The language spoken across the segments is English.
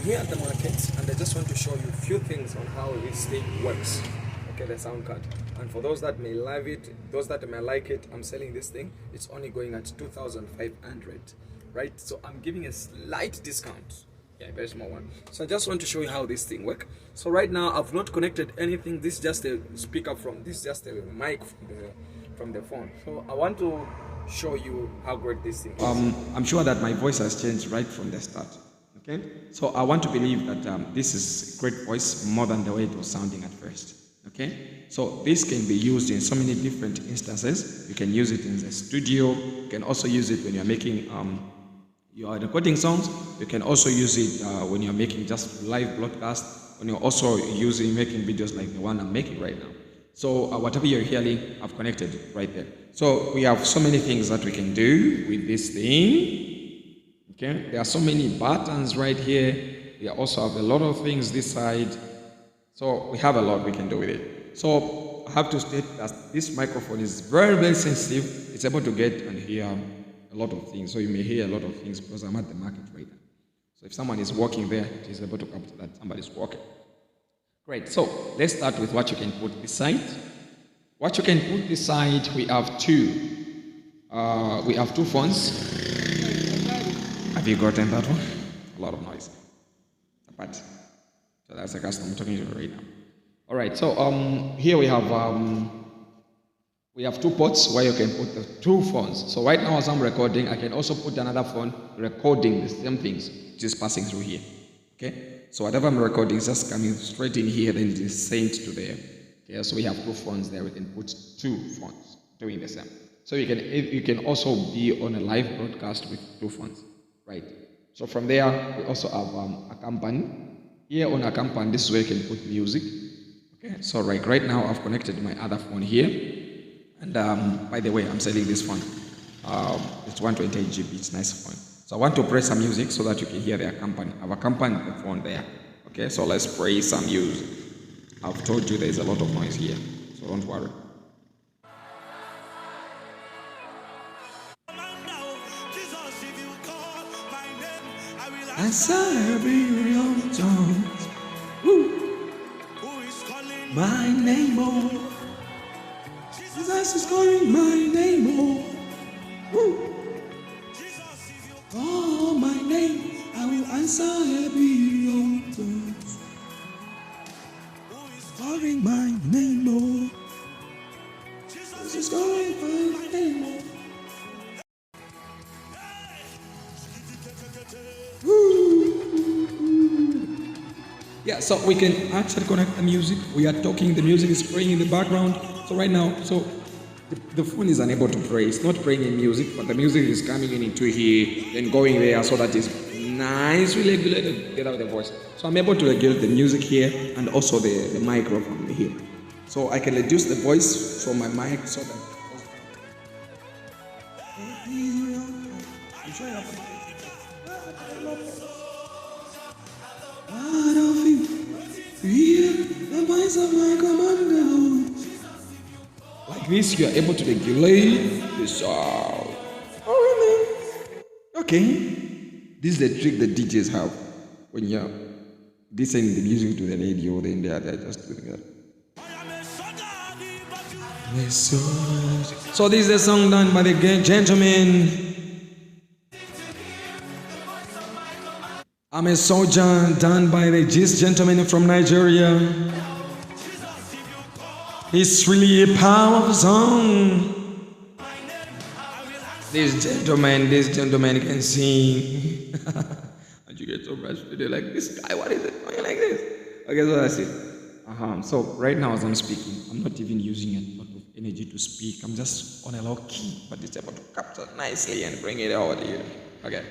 here at the market, and I just want to show you a few things on how this thing works. Okay, the sound card. And for those that may love it, those that may like it, I'm selling this thing. It's only going at 2,500, right? So I'm giving a slight discount. Yeah, very small one. So I just want to show you how this thing works. So right now I've not connected anything. This is just a speaker this is just a mic from the phone. So I want to show you how great this thing is. I'm sure that my voice has changed right from the start. Okay, so I want to believe that this is a great voice more than the way it was sounding at first. Okay, so this can be used in so many different instances. You can use it in the studio. You can also use it when you're making you are recording songs. You can also use it when you're making just live broadcast. When you're also making videos like the one I'm making right now. So whatever you're hearing, I've connected right there. So we have so many things that we can do with this thing. Okay, there are so many buttons right here. We also have a lot of things this side. So we have a lot we can do with it. So I have to state that this microphone is very, very sensitive. It's able to get and hear a lot of things. So you may hear a lot of things because I'm at the market right now. So if someone is walking there, it is able to capture that somebody's walking. Great. So let's start with what you can put this side. What you can put this side, we have two phones. Have you gotten that one? A lot of noise. But so that's the customer I'm talking to right now. All right. So here we have 2 ports where you can put the 2 phones. So right now as I'm recording, I can also put another phone recording the same things, just passing through here. Okay. So whatever I'm recording is just coming straight in here, then it is sent to there. Okay. So we have 2 phones there. We can put 2 phones doing the same. So you can also be on a live broadcast with 2 phones. Right. So from there, we also have a company. Here on a company, this is where you can put music. Okay. So right now, I've connected my other phone here. And by the way, I'm selling this phone. It's 128 GB. It's a nice phone. So I want to play some music so that you can hear their company. I have a company the phone there. Okay. So let's play some music. I've told you there's a lot of noise here. So don't worry. I saw be your tongues. My name, oh. Jesus is calling my name, oh. Oh, my name, I will answer every your tongues. Calling my name, oh. Jesus is calling my name, oh. Yeah, so we can actually connect the music. We are talking, the music is playing in the background. So right now, so the phone is unable to play. It's not playing in music, but the music is coming in into here, then going there, so that is nicely regulated, get out the voice. So I'm able to regulate the music here and also the microphone here. So I can reduce the voice from my mic so that I'm sure you have the voice of my commander. Like this, you are able to regulate the sound. Okay. This is the trick the DJs have when you're listening the music to the radio, then they're just doing that. So this is a song done by the gentleman. I'm a soldier, done by this gentleman from Nigeria. It's really a powerful song. This gentleman can sing. And you get so frustrated like, this guy, what is it going like this? Okay, so that's it. So right now as I'm speaking, I'm not even using a lot of energy to speak. I'm just on a low key, but it's able to capture nicely and bring it out here. Okay.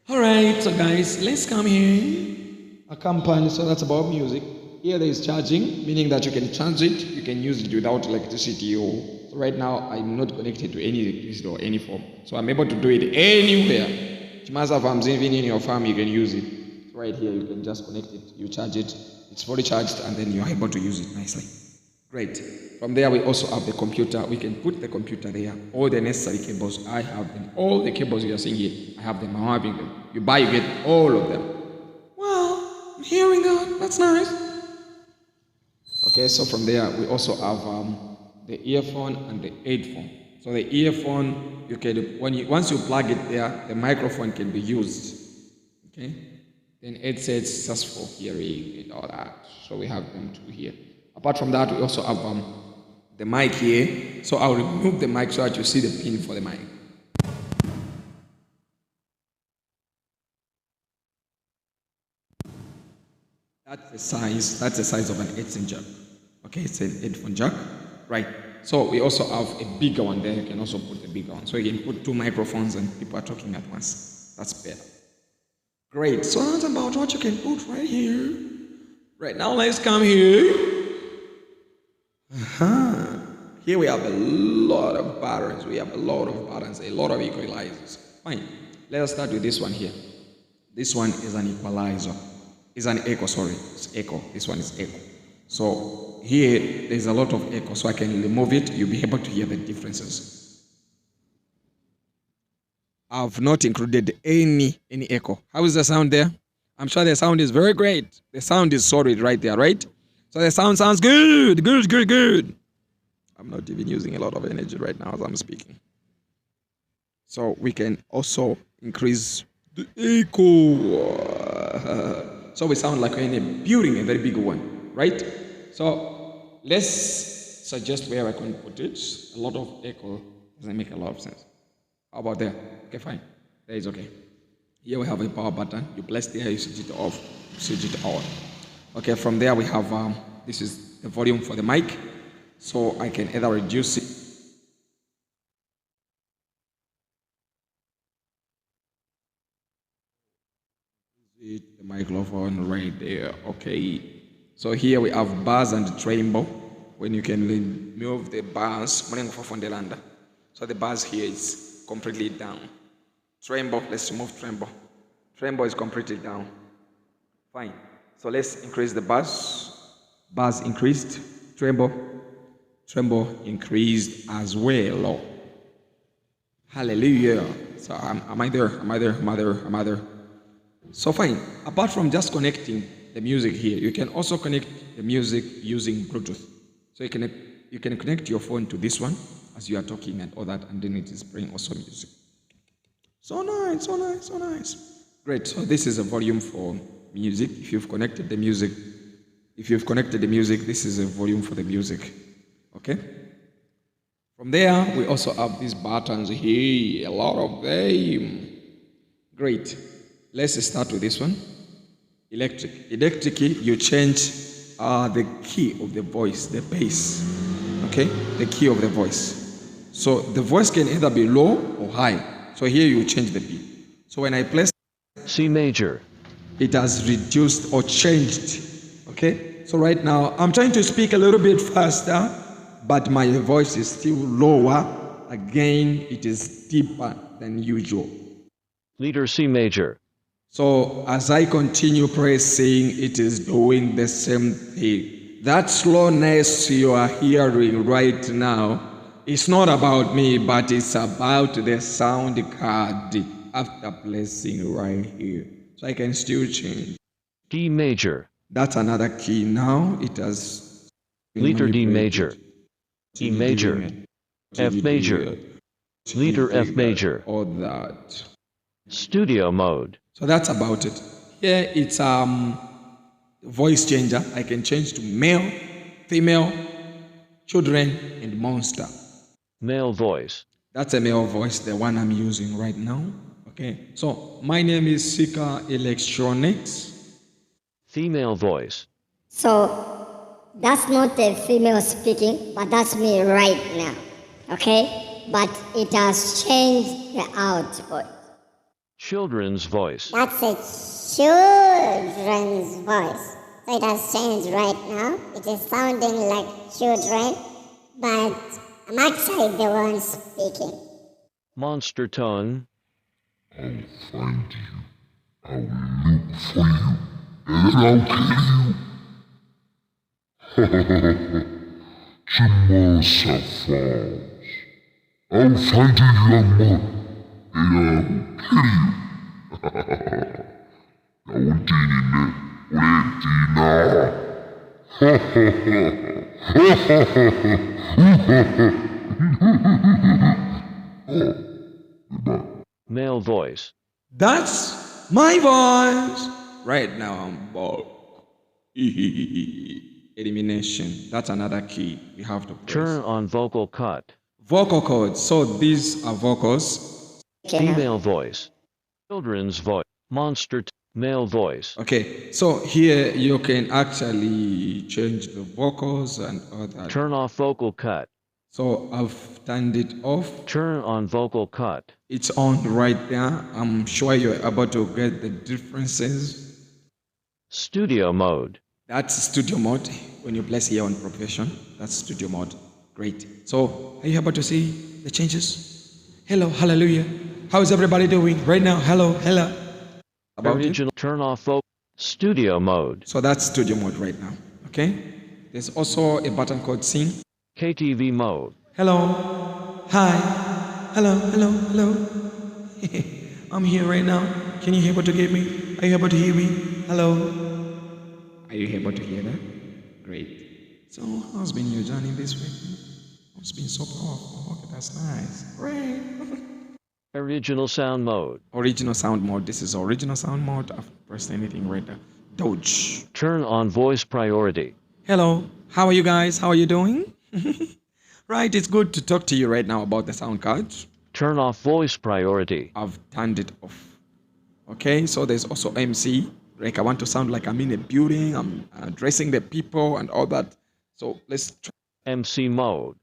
Alright, so guys, let's come here. A company, so that's about music. Here there is charging, meaning that you can charge it, you can use it without electricity. So right now, I'm not connected to any electricity or any form. So I'm able to do it anywhere. Chimasa farms, even in your farm, you can use it. So right here, you can just connect it, you charge it, it's fully charged, and then you're able to use it nicely. Great. From there, we also have the computer. We can put the computer there. All the necessary cables, I have them. All the cables you are seeing here, I have them. I'm having them. You buy, you get all of them. hearing that. That's nice. Okay, so from there we also have the earphone and the headphone. So the earphone, you can once you plug it there, the microphone can be used. Okay, then headsets just for hearing and all that. So we have them two here. Apart from that, we also have the mic here. So I'll remove the mic so that you see the pin for the mic. That's the size of an 8-inch jack. Okay, it's an headphone jack, right? So we also have a bigger one there. You can also put a bigger one. So you can put two microphones and people are talking at once. That's better. Great. So that's about what you can put right here. Right now, let's come here. Here we have a lot of buttons. We have a lot of buttons, a lot of equalizers. Fine. Let us start with this one here. This one is an equalizer. It's an echo, sorry. It's echo. This one is echo. So here, there's a lot of echo. So I can remove it. You'll be able to hear the differences. I've not included any echo. How is the sound there? I'm sure the sound is very great. The sound is solid right there, right? So the sound sounds good, good. I'm not even using a lot of energy right now as I'm speaking. So we can also increase the echo. So we sound like we're in a building, a very big one, right? So let's suggest where I can put it. A lot of echo doesn't make a lot of sense. How about there? Okay, fine. There is okay. Here we have a power button. You press there, you switch it off, switch it on. Okay, from there we have, this is the volume for the mic. So I can either reduce it. The microphone right there. Okay. So here we have bass and tremble. When you can remove the bass, so the bass here is completely down. Tremble, let's remove tremble. Tremble is completely down. Fine. So let's increase the bass. Bass increased. Tremble increased as well. Hallelujah. So am I there? So fine. Apart from just connecting the music here, you can also connect the music using Bluetooth. So you can connect your phone to this one as you are talking and all that, and then it is playing also music. So nice. Great. So this is a volume for music. If you've connected the music, this is a volume for the music. Okay? From there, we also have these buttons here, a lot of them. Great. Let's start with this one. Electric key, you change the key of the voice, the bass. Okay? The key of the voice. So the voice can either be low or high. So here you change the key. So when I press C major, it has reduced or changed. Okay? So right now, I'm trying to speak a little bit faster, but my voice is still lower. Again, it is deeper than usual. leader C major, So as I continue pressing, it is doing the same thing. That slowness you are hearing right now, it's not about me, but it's about the sound card after pressing right here. So I can still change. D major, That's another key now. It has leader D major, E major, F major, leader F major, all that. studio mode, So that's about it. Here it's voice changer. I can change to male, female, children, and monster. male voice, That's a male voice, the one I'm using right now. Okay. So my name is SIKA Electronics. female voice, So that's not a female speaking, but that's me right now. Okay? But it has changed the output. children's voice, That's a children's voice. So it has changed right now. It is sounding like children, but I'm actually the one speaking. monster tone, I'll find you. I will look for you. And then I'll kill you. Chimosa Falls. I'll find you, young man. And I'll kill you. I won't do it. Male voice. That's my voice. Right now I'm bald. Elimination. That's another key we have to press. Turn on vocal cut. Vocal cords. So these are vocals. Female voice. Children's voice. Monster. Male voice. Okay, so here you can actually change the vocals and all that. Turn off vocal cut. So I've turned it off. Turn on vocal cut. It's on right there. I'm sure you're able to get the differences. Studio mode. That's studio mode. When you place here on profession, that's studio mode. Great. So are you able to see the changes? Hello, hallelujah. How is everybody doing right now? Hello, hello. About Original. Turn off vocal. Studio mode. So that's studio mode right now. Okay. There's also a button called sing. KTV mode. Hello. Hi. Hello, hello, hello. I'm here right now. Can you able to get me? Are you able to hear me? Hello. Are you able to hear that? Great. So how's been your journey this week? It's been so powerful. Okay, that's nice. Great. Original sound mode. Original sound mode. This is original sound mode. I've pressed anything right there. Doge. Turn on voice priority. Hello. How are you guys? How are you doing? Right, it's good to talk to you right now about the sound card. Turn off voice priority. I've turned it off. Okay, so there's also MC. Like I want to sound like I'm in a building, I'm addressing the people and all that. So let's try. MC mode.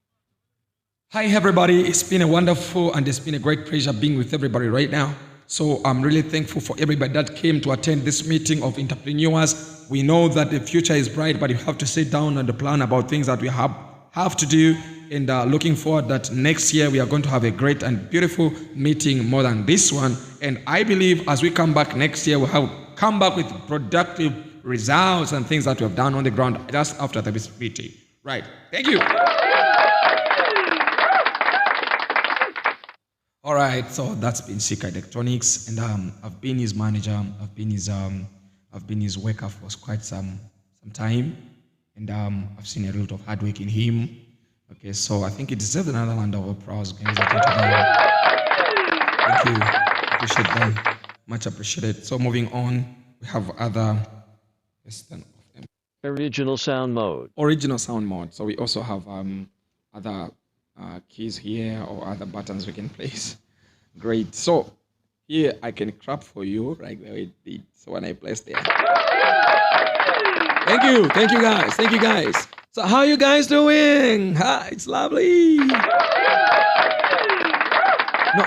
Hi everybody, it's been a wonderful and it's been a great pleasure being with everybody right now. So I'm really thankful for everybody that came to attend this meeting of entrepreneurs. We know that the future is bright, but you have to sit down and plan about things that we have to do. And looking forward that next year we are going to have a great and beautiful meeting more than this one. And I believe as we come back next year, we'll have come back with productive results and things that we have done on the ground just after this meeting. Right. Thank you. All right. So that's been SIKA Electronics, and I've been his manager. I've been his worker for quite some time, and I've seen a lot of hard work in him. Okay, so I think it deserves another round of applause. Thank you. Appreciate that. Much appreciated. So moving on, we have other. Original sound mode. Original sound mode. So we also have other keys here or other buttons we can place. Great. So here I can clap for you like the way it did. So when I place there. Thank you. Thank you guys. Thank you guys. So how are you guys doing? Hi, it's lovely. No,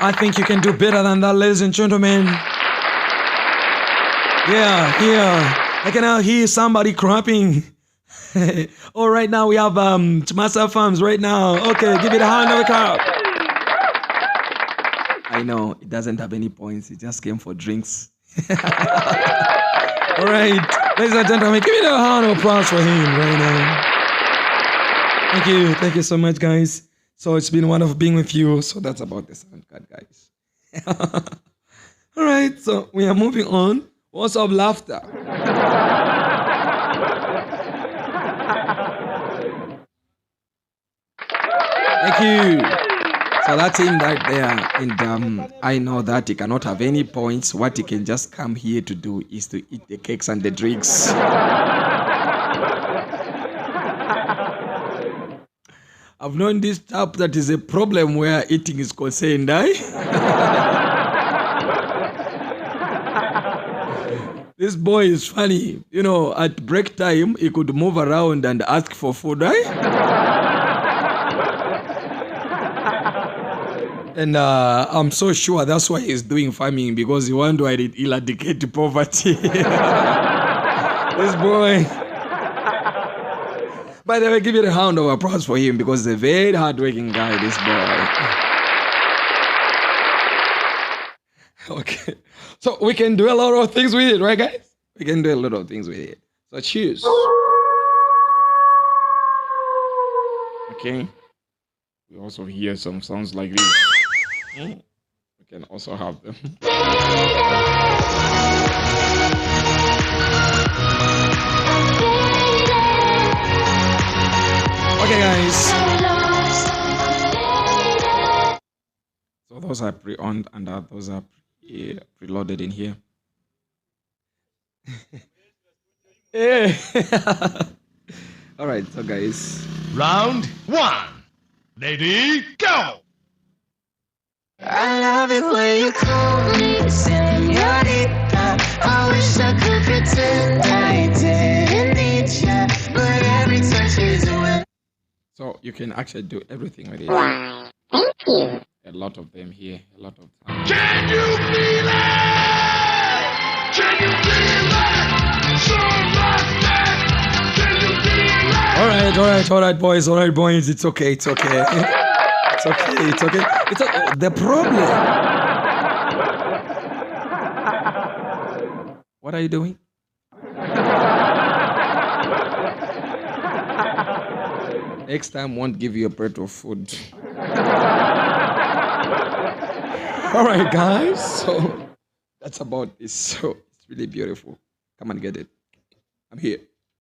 I think you can do better than that, ladies and gentlemen. Yeah. I can now hear somebody clapping. Oh, right now we have Chimasa Farms right now. Okay, give it a hand of a clap. I know, it doesn't have any points. It just came for drinks. All right, ladies and gentlemen, give it a hand of applause for him right now. Thank you. Thank you so much, guys. So it's been wonderful being with you. So that's about the sound card, guys. All right, so we are moving on. What's up, laughter? Thank you. So that's him right there. And I know that he cannot have any points. What he can just come here to do is to eat the cakes and the drinks. I've known this chap that is a problem where eating is concerned, eh? This boy is funny. You know, at break time, he could move around and ask for food, eh? And I'm so sure that's why he's doing farming, because he wants to eradicate poverty. This boy. By the way, give it a round of applause for him, because he's a very hard-working guy, this boy. Okay. So we can do a lot of things with it, right, guys? We can do a lot of things with it. So choose. Okay. We also hear some sounds like this. We can also have them. those are pre-owned and those are preloaded in here. Yeah. All right, so guys. Round one. Lady, go! I love it when you call me señorita. I wish I could pretend I didn't need ya, but every touch is a win. So you can actually do everything with it. Thank you. A lot of them here, a lot of Can you feel it? Can you feel it? So much that. Can you feel it? all right, boys, it's okay, it's okay. It's okay, it's okay. It's okay. The problem. What are you doing? Next time won't give you a plate of food. All right, guys. So that's about it. So it's really beautiful. Come and get it. I'm here.